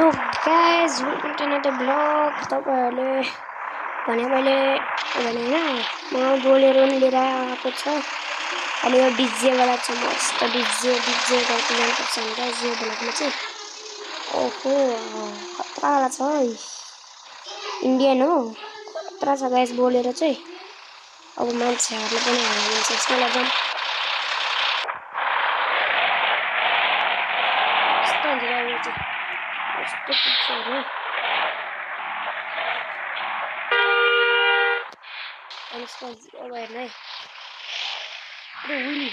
So guys welcome to another blog. तपाईहरुले भने मैले होइन म बोलेरो पनि लिएर आएको छ अनि यो डीजे वाला छ मस्त डीजे गर्दै जानुपर्छ नि गाइज। यो भनेको चाहिँ ओहो खतरा वाला छ है, इन्डियन हो, खतरा छ गाइज बोलेरो चाहिँ। अब मान्छेहरुले पनि हाल्नुहुन्छ यसमा जाम यस्तो हुन्छ गाइज यो चाहिँ यस्तो पुग्छ नि अनि यसको अब हेर्नु है पुरो विली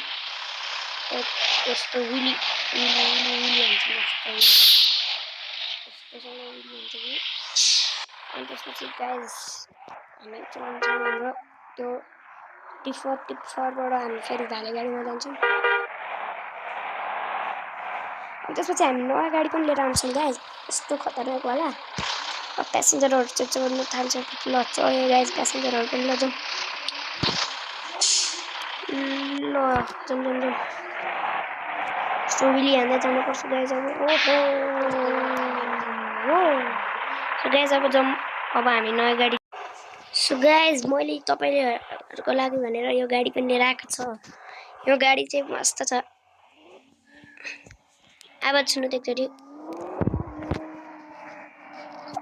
यस्तो विली हुन्छ यस्तोसँग विली हुन्छ कि। अनि त्यसपछि गाइज हामी चलाउँछौँ हाम्रो त्यो टिफरबाट हामी फेरि भाले गाडीमा जान्छौँ। अनि त्यसपछि हामी नयाँ गाडी पनि लिएर आउँछौँ गाइज, यस्तो खतरनाक वाला। अब प्यासेन्जरहरू चाहिँ चढ्नु थाल्छ। ल चढ्यो गाइज प्यासेन्जरहरू पनि लजाउँ। ल जाउँ सोबिली हान्दै जानुपर्छ गाइज। अब ओहो सो गाइज अब जाउँ अब हामी नयाँ गाडी। सो गाइज मैले तपाईहरुको लागि भनेर यो गाडी पनि लिएर आएको छ। यो गाडी चाहिँ मस्त छ, आवाज सुन्नु एकचोटि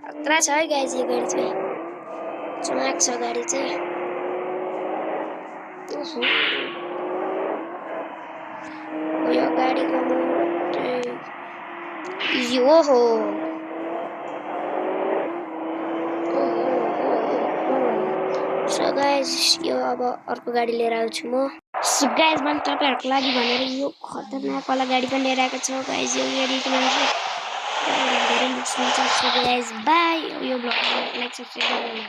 खतरा छ है गाइज। यो गाडी चाहिँ चमाक छ गाडी चाहिँ। यो गाडीको मोड इजी हो सो गाइज यो अब अर्को गाडी लिएर आउँछु म। सो गाइज मैले तपाईहरुको लागि भनेर यो खतरनाक वाला गाडी पनि लिएर आएको छु गाइज। यो गाडीको नाम चाहिँ धेरै लुक्स हुन्छ। So guys bye. यो ब्लगलाई लाइक सब्स्क्राइब गर्नु।